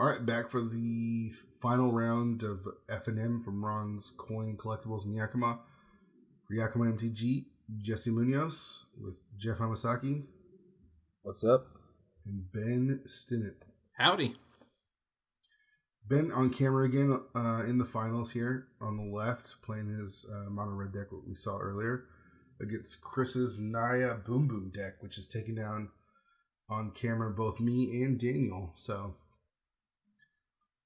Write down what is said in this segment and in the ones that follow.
All right, back for the final round of FNM from Ron's Coin Collectibles and Yakima. For Yakima MTG, Jesse Munoz with Geoff Hamasaki. What's up? And Ben Stinnett. Howdy. Ben on camera again in the finals here on the left, playing his mono red deck, what we saw earlier, against Chris's Naya Boom Boom deck, which is taking down on camera both me and Daniel. So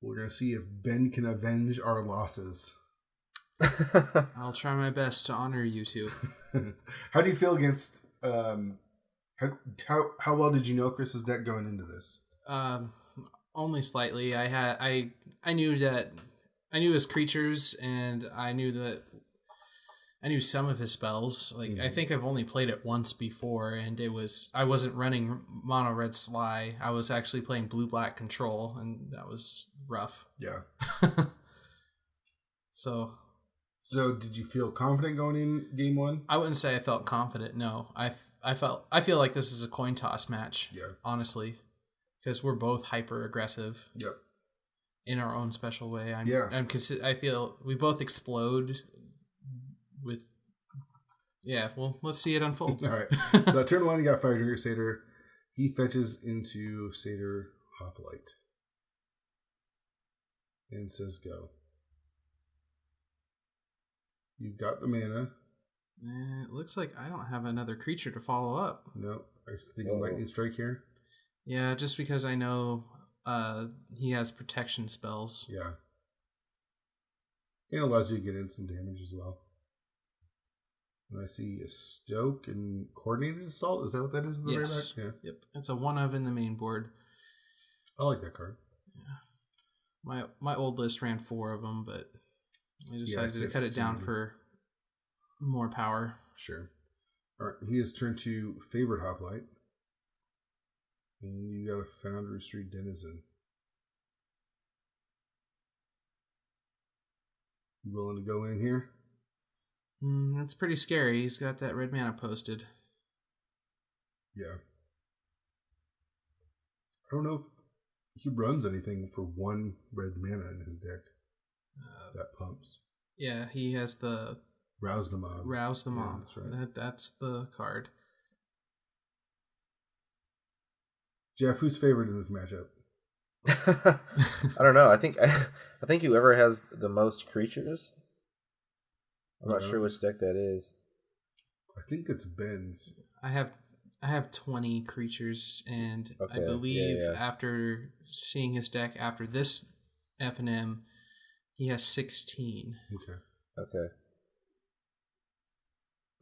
we're going to see if Ben can avenge our losses. I'll try my best to honor you two. How do you feel against... How well did you know Chris's deck going into this? Only slightly. I knew his creatures, and I knew some of his spells. Like I think I've only played it once before, and I wasn't running mono red Sly. I was actually playing blue black control, and that was rough. Yeah. So did you feel confident going in game one? I wouldn't say I felt confident. No, I feel like this is a coin toss match. Yeah. Honestly. Because we're both hyper aggressive. Yep. In our own special way. I feel we both explode with. Yeah, well, let's see it unfold. All right. So turn one, you got Fire Drinker Satyr. He fetches into Satyr Hoplite. And says go. You've got the mana. It looks like I don't have another creature to follow up. No. Are you thinking Lightning Strike here? Yeah, just because I know he has protection spells. Yeah. It allows you to get instant damage as well. And I see a Stoke and Coordinated Assault. Is that what that is in the yes. very back? Yeah. Yep. It's a 1-of in the main board. I like that card. Yeah. My old list ran 4 of them, but I decided to cut it down for more power. Sure. All right. He has turned to Favorite Hoplite. And you got a Foundry Street Denizen. You willing to go in here? That's pretty scary. He's got that red mana posted. Yeah. I don't know if he runs anything for 1 red mana in his deck that pumps. Yeah, he has the... Rouse the Mob. Rouse the Mob. That's right. That's the card. Geoff, who's favored in this matchup? I don't know. I think whoever has the most creatures. I'm not sure which deck that is. I think it's Ben's. I have 20 creatures, and I believe after seeing his deck after this FNM, he has 16. Okay.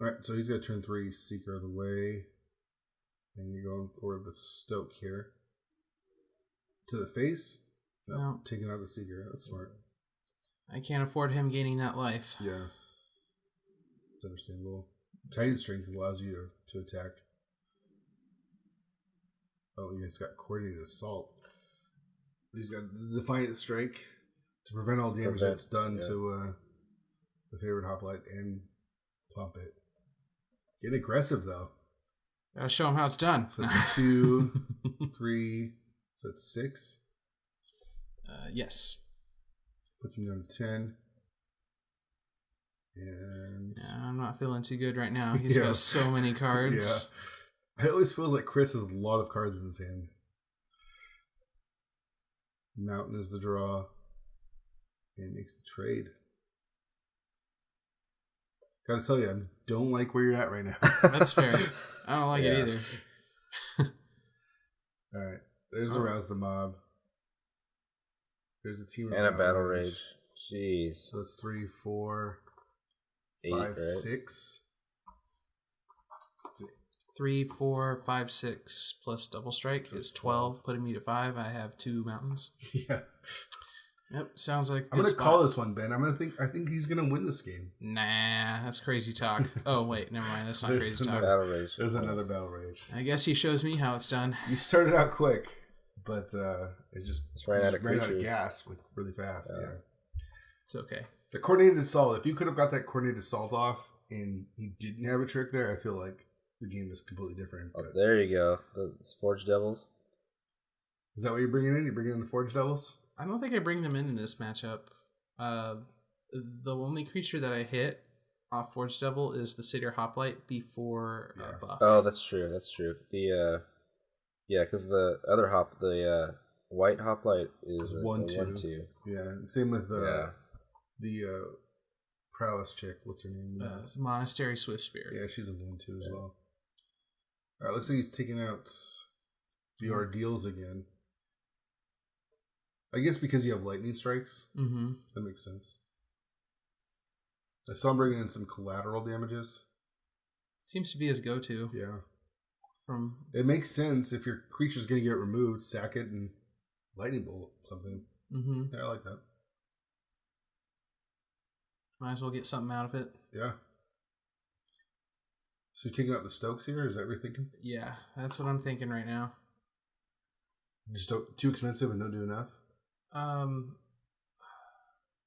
All right, so he's got turn 3, Seeker of the Way. And you're going for the Stoke here. To the face? No. Taking out the Seeker. That's smart. I can't afford him gaining that life. Yeah. It's understandable. Titan Strength allows you to attack. Oh, yeah, it's got Coordinated Assault. He's got Defiant Strike to prevent all damage that's done to the Favorite Hoplite and pump it. Get aggressive, though. Gotta show him how it's done. So that's 2, 3, so that's 6. Yes. Puts him down to 10. And I'm not feeling too good right now. He's got so many cards. Yeah. It always feels like Chris has a lot of cards in his hand. Mountain is the draw. And makes the trade. Gotta tell you, I don't like where you're at right now. That's fair. I don't like it either. Alright. There's a Rouse the Mob. There's a team and a Battle Rage. Jeez. So it's 3, 4, 8, 5, right? 6. 3, 4, 5, 6 plus double strike is 12, putting me to 5. I have 2 mountains. Yeah. Yep, sounds like I'm gonna call this one, Ben. I think he's gonna win this game. Nah, that's crazy talk. Oh wait, never mind. That's not crazy talk. Battle Rage. There's another Battle Rage. I guess he shows me how it's done. You started out quick, but it just ran out of gas really fast. Yeah. It's okay. The Coordinated Assault. If you could have got that Coordinated Assault off and he didn't have a trick there, I feel like the game is completely different. Oh, there you go. The Forge Devils. Is that what you're bringing in? You're bringing in the Forge Devils? I don't think I bring them in this matchup. The only creature that I hit off Forge Devil is the Satyr Hoplite before buff. Oh, that's true. Because the other the white Hoplite is 1/2. Yeah, same with the prowess chick. What's her name? It's Monastery Swiftspear. Yeah, she's a 1/2 as well. All right, looks like he's taking out the Ordeals again. I guess because you have lightning strikes. Mm-hmm. That makes sense. I saw him bringing in some collateral damages. Seems to be his go-to. Yeah. It makes sense if your creature's going to get removed, sack it and lightning bolt something. Mm-hmm. Yeah, I like that. Might as well get something out of it. Yeah. So you're taking out the Stokes here? Is that what you're thinking? Yeah, that's what I'm thinking right now. Just too expensive and don't do enough?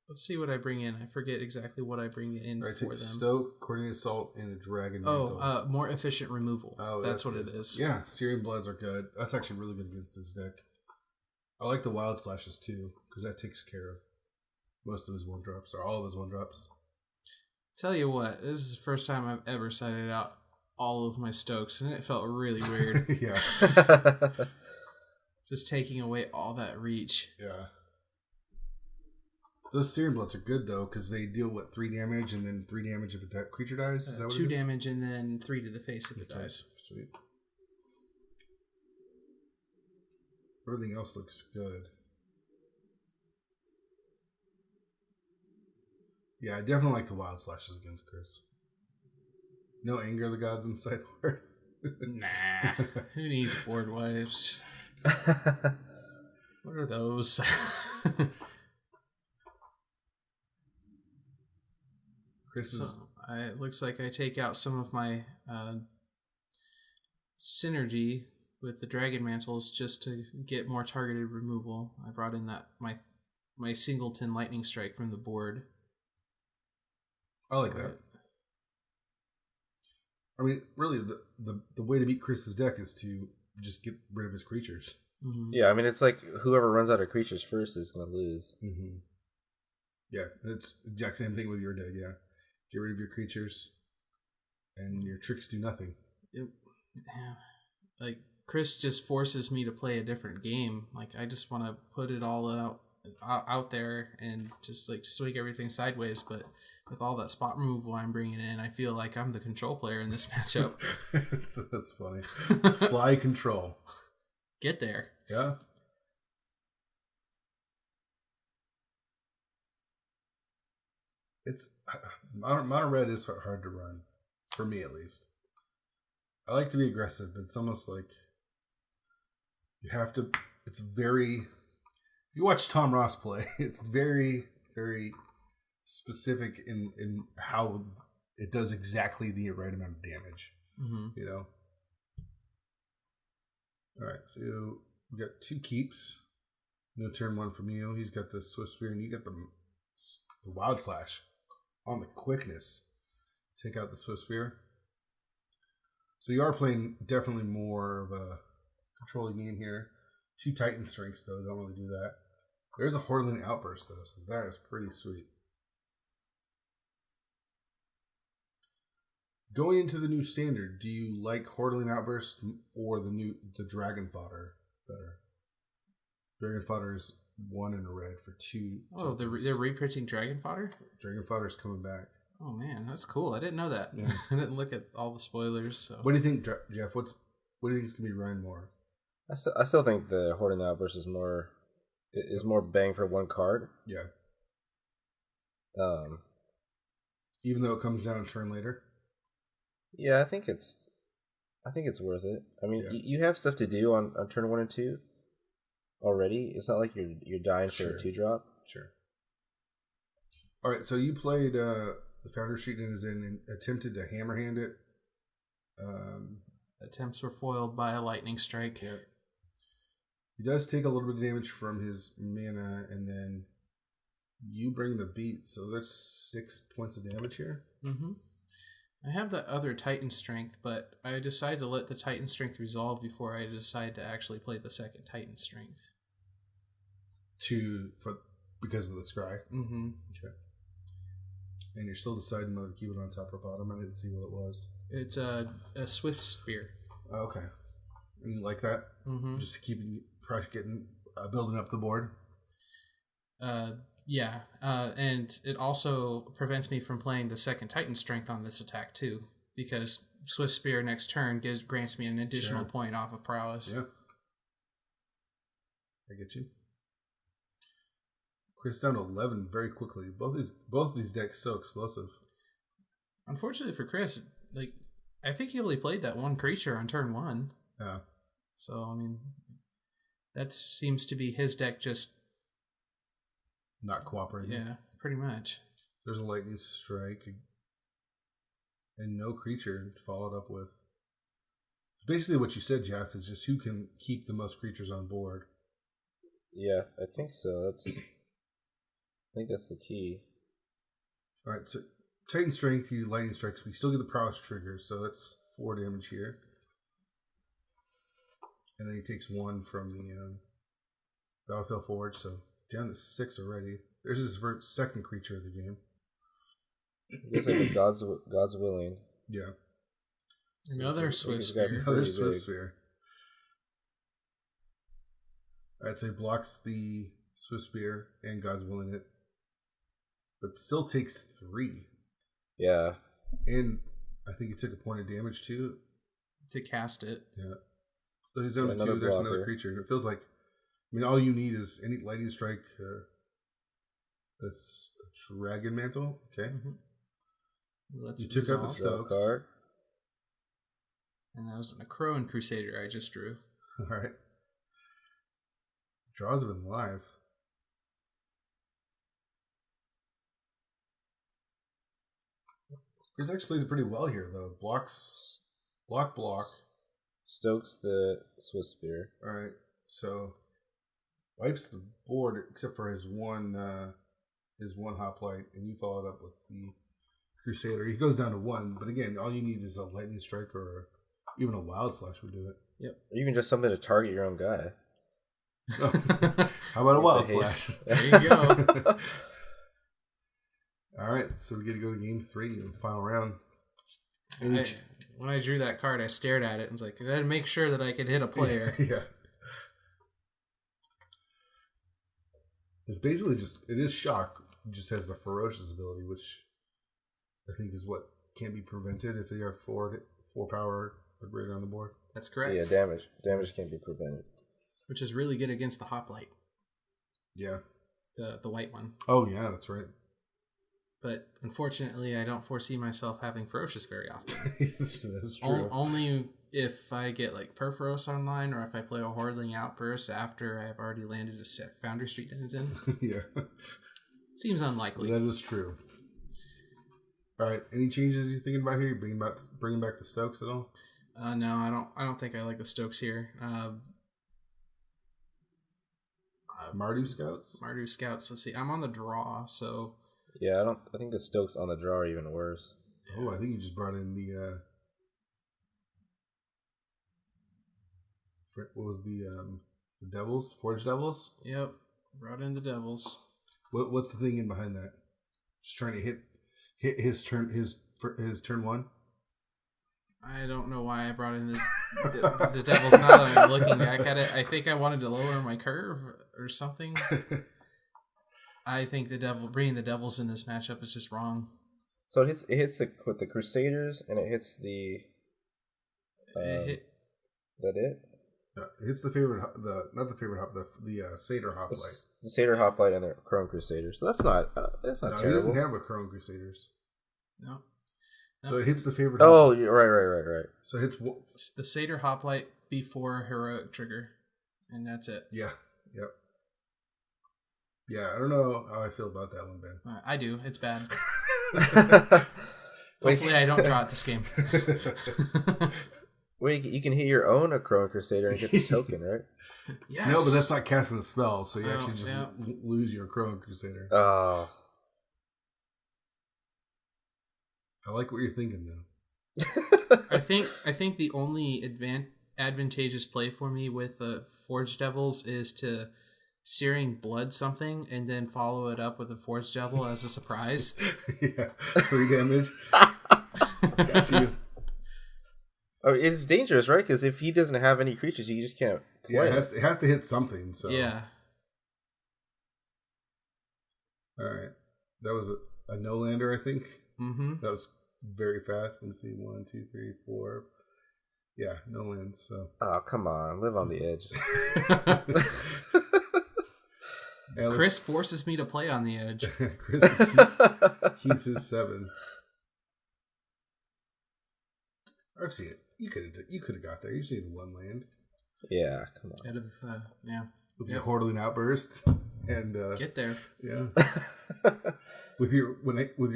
Let's see what I bring in. I forget exactly what I bring in right, for take them. Stoke, Coordinated Assault, and a Dragon Mantle. More efficient removal. Oh, that's what good. it is. Yeah, Syrian Bloods are good. That's actually really good against this deck. I like the Wild Slashes too, because that takes care of most of his 1-drops, or all of his 1-drops. Tell you what, this is the first time I've ever cited out all of my Stokes, and it felt really weird. Yeah. Just taking away all that reach. Yeah. Those Syrian Bloods are good, though, because they deal, 3 damage, and then 3 damage if a creature dies? Is that what 2 it is? damage, and then 3 to the face if it dies. Sweet. Everything else looks good. Yeah, I definitely like the Wild Slashes against Chris. No Anger of the Gods in sideboard. Nah. Who needs board wipes? What are those? It looks like I take out some of my synergy with the Dragon Mantles just to get more targeted removal. I brought in that my Singleton Lightning Strike from the board. I like that. I mean, really, the way to beat Chris's deck is to just get rid of his creatures. Mm-hmm. Yeah, I mean, it's like whoever runs out of creatures first is going to lose. Mm-hmm. Yeah, it's the exact same thing with your deck, yeah. Get rid of your creatures, and your tricks do nothing. Like, Chris just forces me to play a different game. Like, I just want to put it all out there and just, like, swing everything sideways, but with all that spot removal I'm bringing in, I feel like I'm the control player in this matchup. That's funny. Sly control. Get there. Yeah. It's Mono Red is hard to run, for me at least. I like to be aggressive, but it's almost like you have to. It's very. If you watch Tom Ross play, it's very, very specific in how it does exactly the right amount of damage. Mm-hmm. You know. All right, so we got 2 keeps. No turn 1 from you. He's got the Swift Spear, and you got the Wild Slash on the quickness. Take out the Swift Spear. So you are playing definitely more of a controlling game here. 2 Titan Strengths, though, don't really do that. There's a Hordeling Outburst, though, so that is pretty sweet. Going into the new standard, do you like Hordeling Outburst or the Dragon Fodder better? Dragon Fodder is 1 in a red for 2. Oh, they're reprinting Dragon Fodder? Dragon Fodder is coming back. Oh man, that's cool. I didn't know that. Yeah. I didn't look at all the spoilers. So. What do you think, Geoff? What do you think is going to be running more? I still think the Hordeling Outburst is more bang for 1 card. Yeah. Even though it comes down a turn later. Yeah, I think it's worth it. I mean, you have stuff to do on turn 1 and 2 already. It's not like you're dying for a 2-drop. Sure. All right, so you played the Founder Sheet and attempted to hammerhand it. Attempts were foiled by a lightning strike. Yep. He does take a little bit of damage from his mana, and then you bring the beat. So there's 6 points of damage here. Mm-hmm. I have the other Titan Strength, but I decided to let the Titan Strength resolve before I decide to actually play the second Titan Strength. Because of the scry? Mm-hmm. Okay. And you're still deciding whether to keep it on top or bottom? I didn't see what it was. It's a Swift Spear. Oh, okay. And you like that? Mm-hmm. Just to keep building up the board? Yeah. And it also prevents me from playing the second Titan Strength on this attack, too. Because Swift Spear next turn grants me an additional point off of prowess. Yeah. I get you. Chris down to 11 very quickly. Both of these decks so explosive. Unfortunately for Chris, I think he only played that one creature on turn 1. Yeah. So, I mean, that seems to be his deck just not cooperating. Yeah, pretty much. There's a lightning strike and no creature followed up with. Basically what you said, Geoff, is just who can keep the most creatures on board. Yeah, I think so. I think that's the key. Alright, so Titan Strength, you lightning strikes. We still get the prowess trigger, so that's 4 damage here. And then he takes 1 from the Battlefield Forge, so down to 6 already. There's his second creature of the game. Looks like God's Willing. Yeah. Another Swift Spear. Another Swift Spear. Alright, so he blocks the Swift Spear and God's Willing it. But still takes 3. Yeah. And I think he took a point of damage too. To cast it. Yeah. So he's down to 2. There's another creature. And it feels like, all you need is any lightning strike. That's a Dragon Mantle. Okay. Mm-hmm. You took out the Stokes. Card. And that was a Crone Crusader I just drew. Alright. Draws have been live. Chris actually plays it pretty well here, though. Block. Stokes the Swift Spear. Alright, so wipes the board except for his one hoplite, and you followed up with the Crusader. He goes down to 1, but again, all you need is a lightning strike or even a wild slash would do it. Yep. Or even just something to target your own guy. Oh. How about a wild slash? There you go. All right, so we get to go to game 3 in the final round. When I drew that card, I stared at it and was like, I had to make sure that I could hit a player. Yeah. It's basically it is shock. It just has the ferocious ability, which I think is what can't be prevented if you have 4 power or greater on the board. That's correct. Yeah, damage can't be prevented. Which is really good against the Hoplite. Yeah. The white one. Oh, yeah, that's right. But unfortunately, I don't foresee myself having Ferocious very often. That's true. Only if I get Perforos online, or if I play a Hordeling Outburst after I've already landed a Foundry Street Denizen. Yeah. Seems unlikely. That is true. All right. Any changes you're thinking about here? You bringing back the Stokes at all? No, I don't think I like the Stokes here. Mardu Scouts? Mardu Scouts. Let's see. I'm on the draw, so... Yeah, I think the Stokes on the draw are even worse. Oh, I think you just brought in the what was the Devils? Forge Devils? Yep. Brought in the Devils. What's the thing in behind that? Just trying to hit his turn turn 1? I don't know why I brought in the Devils now that I'm looking back at it. I think I wanted to lower my curve or something. I think bringing the Devils in this matchup is just wrong. So it hits with the Crusaders, and it hits the. That it? It hits the Satyr Hoplite. The Satyr Hoplite and the Crone Crusaders. So that's not terrible. He doesn't have a Crone Crusaders. No. So it hits the favorite. Oh, you're right. So it hits the Satyr Hoplite before Heroic Trigger, and that's it. Yeah. Yep. Yeah, I don't know how I feel about that one, Ben. I do. It's bad. Hopefully I don't draw it this game. Well, you can hit your own Crone Crusader and get the token, right? Yes. No, but that's not casting the spell, so you actually just lose your Crone Crusader. Oh. I like what you're thinking, though. I think the only advantageous play for me with Forged Devils is to Searing Blood something and then follow it up with a Forged Devil as a surprise. Yeah, 3 damage. Got you. Oh, it's dangerous, right? Because if he doesn't have any creatures, you just can't play. Yeah, it has to hit something. So yeah. All right, that was a no lander, I think. Mm-hmm. That was very fast. Let me see, 1, 2, 3, 4. Yeah, no lands. So. Oh, come on, live on the edge. Chris forces me to play on the edge. Chris keeps his 7. I've seen it. You could have got there. You just need 1 land. Yeah, come on. Out of yeah. With your Hordeling Outburst and get there. Yeah. with your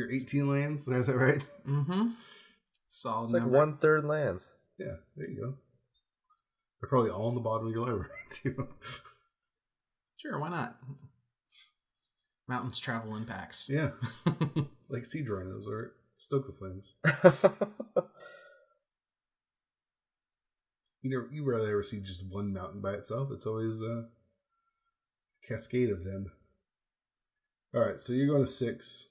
18 lands, is that right? Mm-hmm. Solid. It's like number. 1/3 lands. Yeah, there you go. They're probably all on the bottom of your library too. Sure, why not? Mountains travel in packs. Yeah. Like Siege Rhinos or Stoke the Flames. You rarely ever see just one mountain by itself. It's always a cascade of them. Alright, so you're going to 6.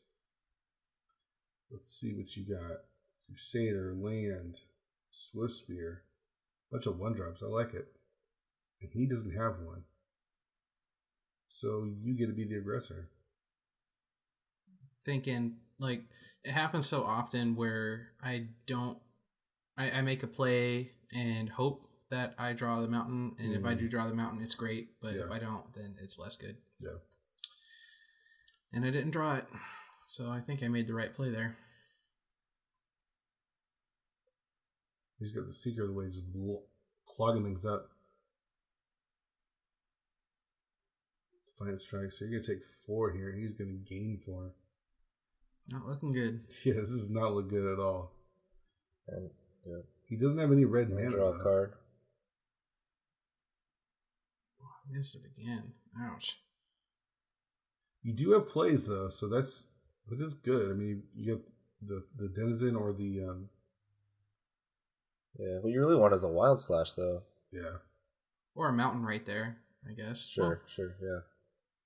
Let's see what you got. Crusader, Land, Swift Spear. Bunch of 1-drops. I like it. And he doesn't have one. So you get to be the aggressor. Thinking, like, it happens so often where I make a play and hope that I draw the mountain, and if I do draw the mountain, it's great, but if I don't, then it's less good. Yeah. And I didn't draw it, so I think I made the right play there. He's got the Seeker of the Way just clogging things up. Defiant Strike, so you're going to take 4 here. He's going to gain 4. Not looking good. Yeah, this does not look good at all. And, yeah. He doesn't have any red mana. Draw a card. I missed it again. Ouch. You do have plays though, so that is good. I mean, you get the Denizen or the Yeah, what you really want is a Wild Slash though. Yeah. Or a mountain right there, I guess. Sure, yeah.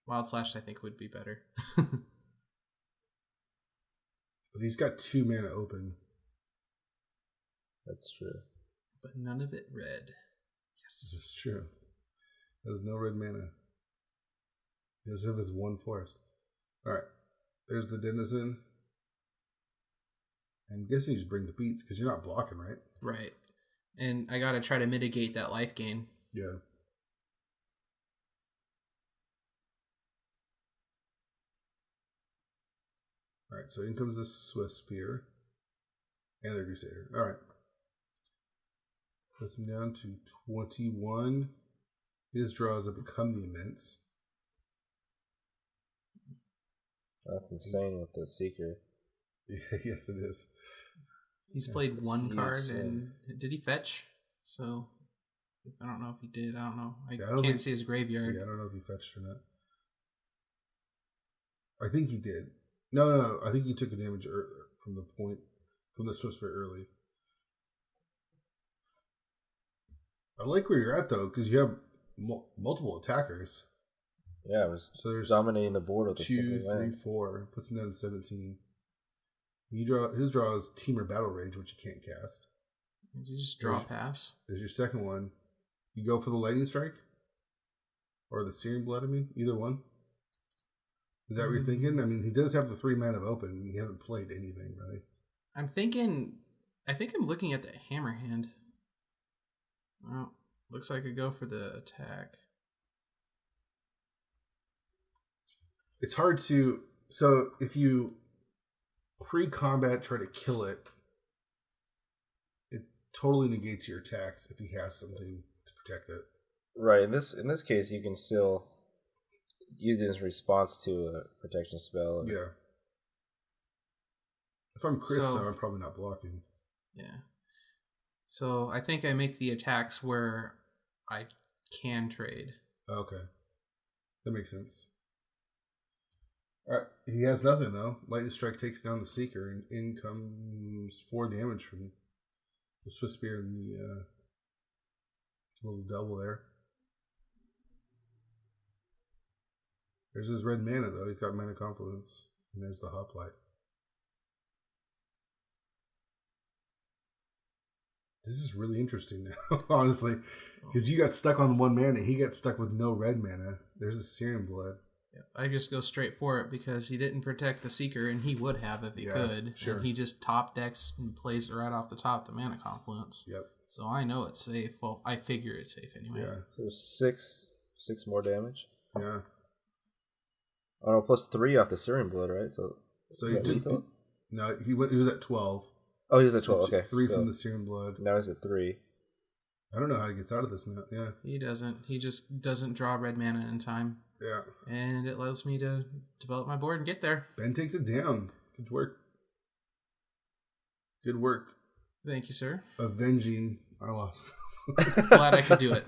Wild Slash I think would be better. But he's got 2 mana open. That's true. But none of it red. Yes. This is true. There's no red mana. He does have his 1 forest. Alright. There's the Denizen. I'm guessing you just bring the beats because you're not blocking, right? Right. And I gotta try to mitigate that life gain. Yeah. Alright, so in comes the Swift Spear. And the Crusader. Alright. Puts him down to 21. His draws have become the Immense. That's insane with the Seeker. Yeah, yes, it is. He's played 1 card, and did he fetch? So, I don't know if he did. I don't know. I can't see his graveyard. Yeah, I don't know if he fetched or not. I think he did. No. I think he took a damage from the Swift Spear early. I like where you're at though, because you have multiple attackers. Yeah, it was dominating the board with 2, 3, 4. Puts him down to 17. His draw is Teamer Battle Rage, which you can't cast. Did you just draw a pass? There's your second one. You go for the Lightning Strike? Or the Searing Blood, I mean? Either one. Is that what you're thinking? I mean, he does have the 3 mana of open. He hasn't played anything, really. I think I'm looking at the hammer hand. Well, looks like I go for the attack. It's hard to... So, if you pre-combat try to kill it, it totally negates your attacks if he has something to protect it. Right. In this case, you can still use it in response to a protection spell. Yeah. If I'm Chris, I'm probably not blocking. Yeah. So I think I make the attacks where I can trade. Okay. That makes sense. Alright, he has nothing though. Lightning Strike takes down the Seeker, and in comes 4 damage from The Swiss Spear and the little double there. There's his red mana, though. He's got Mana Confluence. And there's the Hoplite. This is really interesting now, honestly. Because you got stuck on one mana. He got stuck with no red mana. There's a Searing Blood. Yep. I just go straight for it because he didn't protect the Seeker, and he would have if he could. Sure. And he just top decks and plays it right off the top, the Mana Confluence. Yep. So I know it's safe. Well, I figure it's safe anyway. Yeah. So 6 more damage. Yeah. Oh, no, plus 3 off the Searing Blood, right? So he took... No, he was at 12. Oh, he was at 12, okay. 3 from the Searing Blood. Now he's at 3. I don't know how he gets out of this now. Yeah. He doesn't. He just doesn't draw red mana in time. Yeah. And it allows me to develop my board and get there. Ben takes it down. Good work. Good work. Thank you, sir. Avenging our losses. Glad I could do it.